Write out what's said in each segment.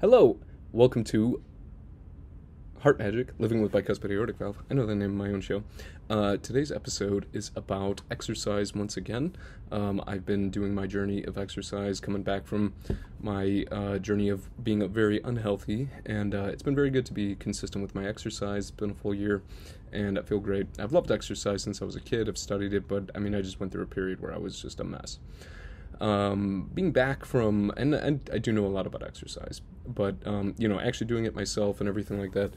Hello, welcome to Heart Magic, Living with Bicuspid Aortic Valve. I know the name of my own show. Today's episode is about exercise once again. I've been doing my journey of exercise, coming back from my journey of being very unhealthy, and it's been very good to be consistent with my exercise. It's been a full year, and I feel great. I've loved exercise since I was a kid. I've studied it, but I just went through a period where I was just a mess. Being back from, and I do know a lot about exercise, but, actually doing it myself and everything like that,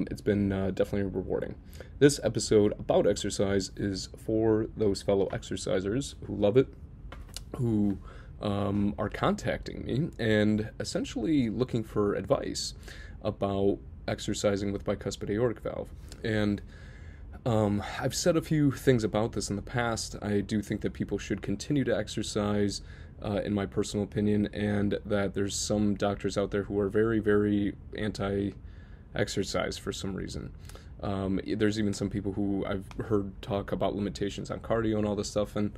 it's been definitely rewarding. This episode about exercise is for those fellow exercisers who love it, who are contacting me and essentially looking for advice about exercising with bicuspid aortic valve. And I've said a few things about this in the past. I do think that people should continue to exercise, in my personal opinion, and that there's some doctors out there who are very, very anti-exercise for some reason. There's even some people who I've heard talk about limitations on cardio and all this stuff, and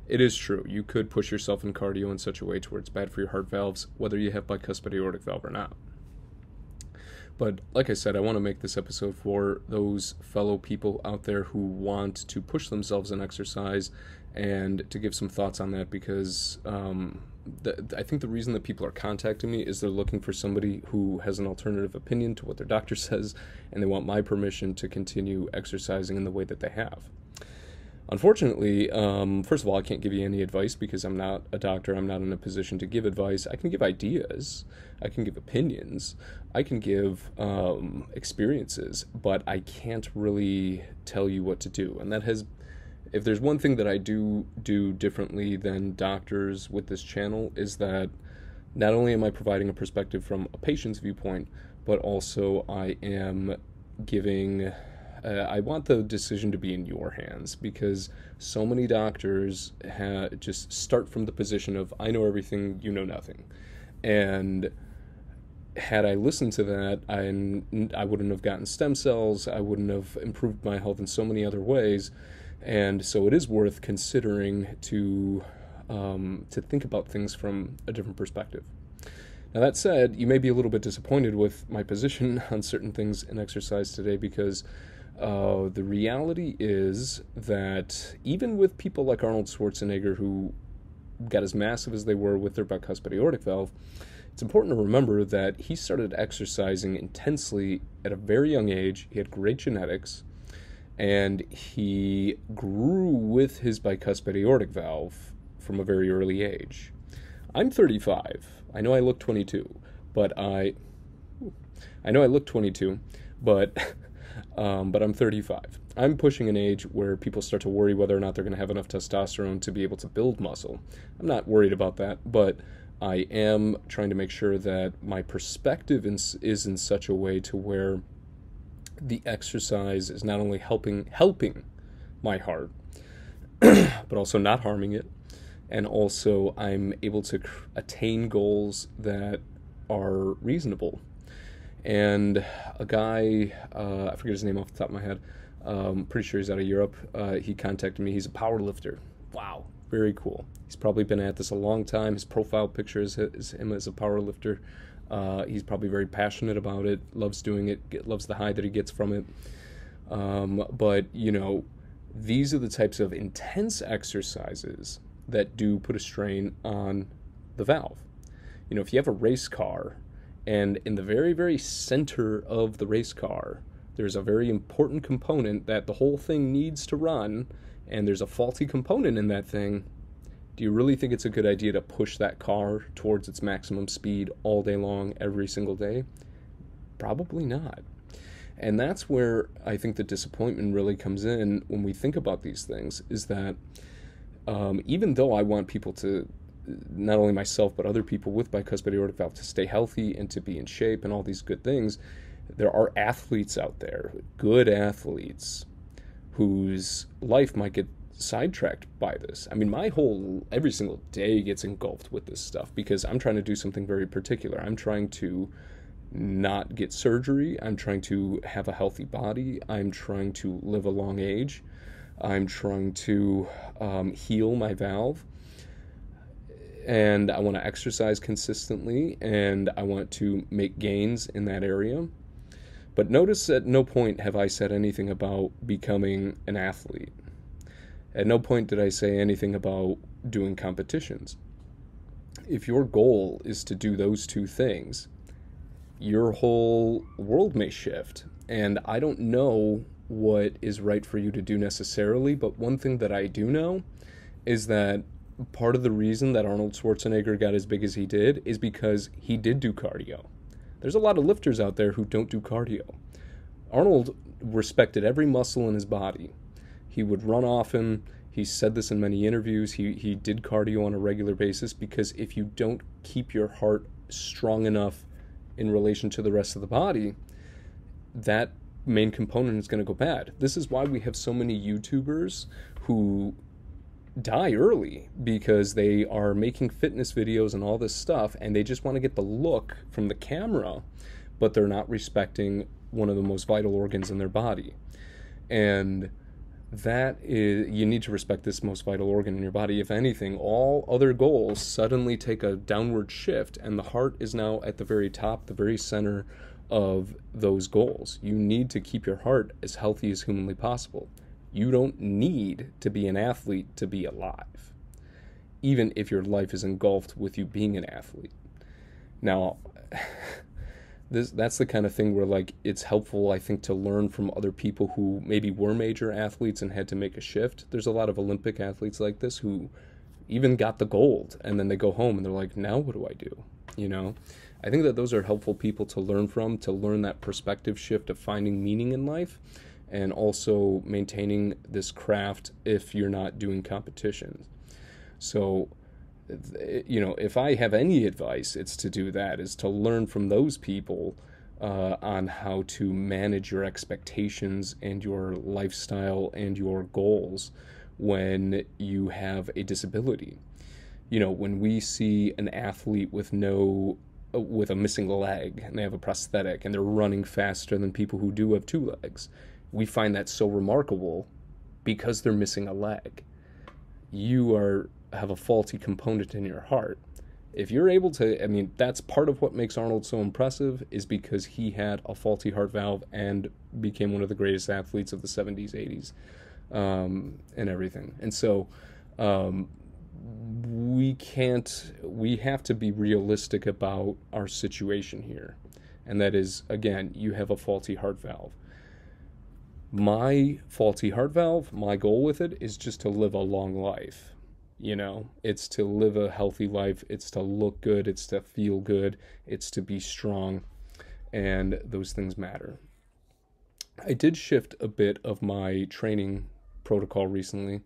it is true. You could push yourself in cardio in such a way to where it's bad for your heart valves, whether you have bicuspid aortic valve or not. But like I said, I want to make this episode for those fellow people out there who want to push themselves in exercise and to give some thoughts on that, because I think the reason that people are contacting me is they're looking for somebody who has an alternative opinion to what their doctor says, and they want my permission to continue exercising in the way that they have. Unfortunately, first of all, I can't give you any advice because I'm not a doctor. I'm not in a position to give advice. I can give ideas. I can give opinions. I can give experiences, but I can't really tell you what to do. And that has, if there's one thing that I do differently than doctors with this channel, is that not only am I providing a perspective from a patient's viewpoint, but also I am giving... I want the decision to be in your hands, because so many doctors just start from the position of, I know everything, you know nothing. And had I listened to that, I wouldn't have gotten stem cells, I wouldn't have improved my health in so many other ways. And so it is worth considering to think about things from a different perspective. Now, that said, you may be a little bit disappointed with my position on certain things in exercise today, because the reality is that even with people like Arnold Schwarzenegger, who got as massive as they were with their bicuspid aortic valve, it's important to remember that he started exercising intensely at a very young age. He had great genetics, and he grew with his bicuspid aortic valve from a very early age. I'm 35. I know I look 22, but I'm 35. I'm pushing an age where people start to worry whether or not they're going to have enough testosterone to be able to build muscle. I'm not worried about that, but I am trying to make sure that my perspective is in such a way to where the exercise is not only helping my heart, but also not harming it. And also I'm able to attain goals that are reasonable. And a guy, I forget his name off the top of my head, pretty sure he's out of Europe, he contacted me. He's a power lifter. Wow, very cool. He's probably been at this a long time. His profile picture is him as a power lifter. He's probably very passionate about it, loves doing it, loves the high that he gets from it. But, these are the types of intense exercises that do put a strain on the valve. If you have a race car, and in the very, very center of the race car, there's a very important component that the whole thing needs to run, and there's a faulty component in that thing, do you really think it's a good idea to push that car towards its maximum speed all day long, every single day? Probably not. And that's where I think the disappointment really comes in when we think about these things, is that even though I want people to, not only myself, but other people with bicuspid aortic valve, to stay healthy and to be in shape and all these good things, there are athletes out there, good athletes, whose life might get sidetracked by this. Every single day gets engulfed with this stuff, because I'm trying to do something very particular. I'm trying to not get surgery. I'm trying to have a healthy body. I'm trying to live a long age. I'm trying to heal my valve. and I want to exercise consistently, and I want to make gains in that area. But notice at no point have I said anything about becoming an athlete. At no point did I say anything about doing competitions. If your goal is to do those two things, your whole world may shift. And I don't know what is right for you to do necessarily, but one thing that I do know is that part of the reason that Arnold Schwarzenegger got as big as he did is because he did do cardio. There's a lot of lifters out there who don't do cardio. Arnold respected every muscle in his body. He would run often. He said this in many interviews. He did cardio on a regular basis because if you don't keep your heart strong enough in relation to the rest of the body, that main component is going to go bad. This is why we have so many YouTubers who die early, because they are making fitness videos and all this stuff, and they just want to get the look from the camera, but they're not respecting one of the most vital organs in their body. And that is, you need to respect this most vital organ in your body. If anything, all other goals suddenly take a downward shift, and the heart is now at the very top, the very center of those goals. You need to keep your heart as healthy as humanly possible. You don't need to be an athlete to be alive, even if your life is engulfed with you being an athlete. Now, that's the kind of thing where, like, it's helpful, I think, to learn from other people who maybe were major athletes and had to make a shift. There's a lot of Olympic athletes like this who even got the gold, and then they go home and they're like, now what do I do? You know, I think that those are helpful people to learn from, to learn that perspective shift of finding meaning in life, and also maintaining this craft if you're not doing competitions. So, you know, if I have any advice, it's to do that, is to learn from those people on how to manage your expectations and your lifestyle and your goals when you have a disability. You know, when we see an athlete with a missing leg and they have a prosthetic and they're running faster than people who do have two legs, we find that so remarkable because they're missing a leg. You have a faulty component in your heart. If you're able to, I mean, that's part of what makes Arnold so impressive, is because he had a faulty heart valve and became one of the greatest athletes of the 70s, 80s, and everything. And so we have to be realistic about our situation here. And that is, again, you have a faulty heart valve. My faulty heart valve, my goal with it is just to live a long life. You know, it's to live a healthy life. It's to look good. It's to feel good. It's to be strong. And those things matter. I did shift a bit of my training protocol recently,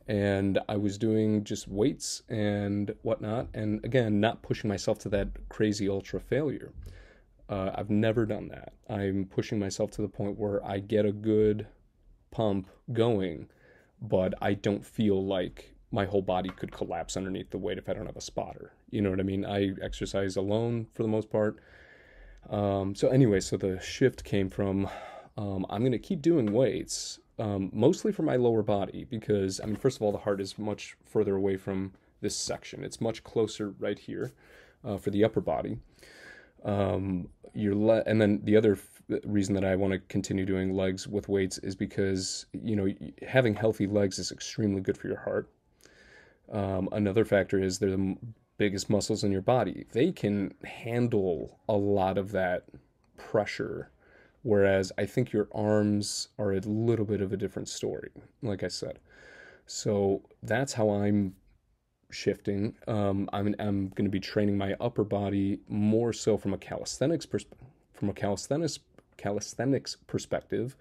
and I was doing just weights and whatnot. And again, not pushing myself to that crazy ultra failure. I've never done that. I'm pushing myself to the point where I get a good pump going, but I don't feel like my whole body could collapse underneath the weight if I don't have a spotter. You know what I mean? I exercise alone for the most part. So anyway, so the shift came from, I'm going to keep doing weights, mostly for my lower body, because, I mean, first of all, the heart is much further away from this section. It's much closer right here for the upper body. And then the other reason that I want to continue doing legs with weights is because, you know, having healthy legs is extremely good for your heart. Another factor is they're the biggest muscles in your body. They can handle a lot of that pressure, whereas I think your arms are a little bit of a different story, like I said. So that's how I'm shifting. I'm going to be training my upper body more so from a calisthenics perspective,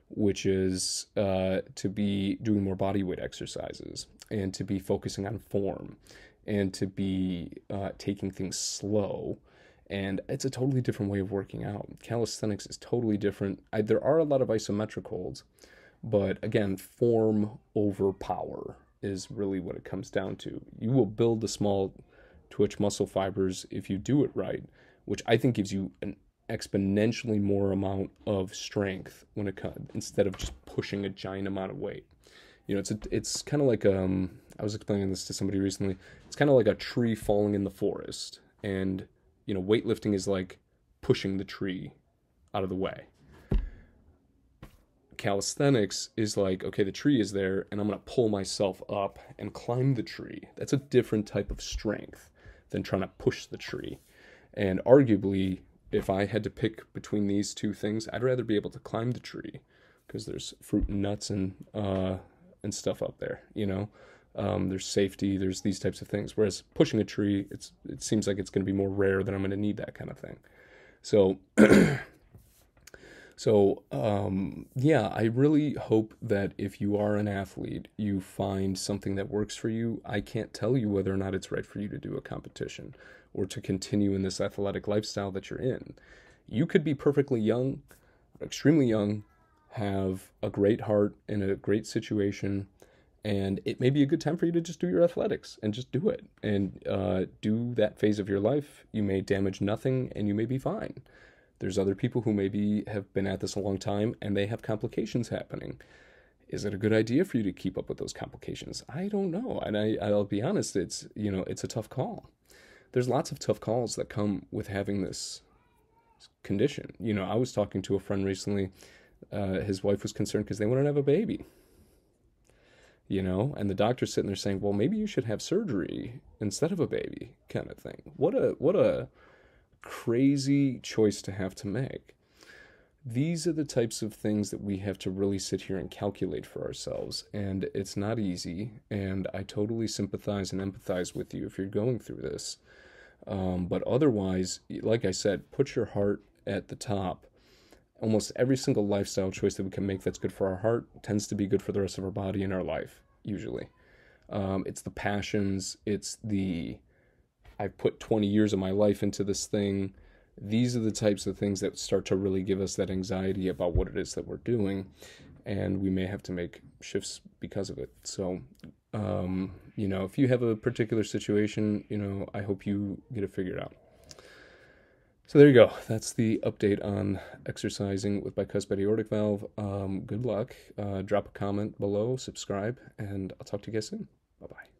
which is to be doing more body weight exercises and to be focusing on form and to be taking things slow. And it's a totally different way of working out. Calisthenics is totally different. There are a lot of isometric holds, but again, form over power is really what it comes down to. You will build the small twitch muscle fibers if you do it right, which I think gives you an exponentially more amount of strength when it comes, instead of just pushing a giant amount of weight. it's kind of like I was explaining this to somebody recently. It's kind of like a tree falling in the forest, and weightlifting is like pushing the tree out of the way. Calisthenics is like, okay, the tree is there, and I'm gonna pull myself up and climb the tree. That's a different type of strength than trying to push the tree. And arguably, if I had to pick between these two things, I'd rather be able to climb the tree because there's fruit and nuts and stuff up there. There's safety. There's these types of things. Whereas pushing a tree, it seems like it's going to be more rare that I'm going to need that kind of thing. So, yeah, I really hope that if you are an athlete, you find something that works for you. I can't tell you whether or not it's right for you to do a competition or to continue in this athletic lifestyle that you're in. You could be perfectly young, extremely young, have a great heart in a great situation, and it may be a good time for you to just do your athletics and just do it and do that phase of your life. You may damage nothing and you may be fine. There's other people who maybe have been at this a long time and they have complications happening. Is it a good idea for you to keep up with those complications? I don't know. And I'll be honest, it's a tough call. There's lots of tough calls that come with having this condition. I was talking to a friend recently. His wife was concerned because they wanted to have a baby. And the doctor's sitting there saying, well, maybe you should have surgery instead of a baby, kind of thing. What a crazy choice to have to make. These are the types of things that we have to really sit here and calculate for ourselves, and it's not easy, and I totally sympathize and empathize with you if you're going through this. But otherwise, like I said, put your heart at the top. Almost every single lifestyle choice that we can make that's good for our heart tends to be good for the rest of our body and our life, usually. It's the passions, I've put 20 years of my life into this thing. These are the types of things that start to really give us that anxiety about what it is that we're doing, and we may have to make shifts because of it. So, if you have a particular situation, I hope you get it figured out. So there you go. That's the update on exercising with bicuspid aortic valve. Good luck. Drop a comment below, subscribe, and I'll talk to you guys soon. Bye-bye.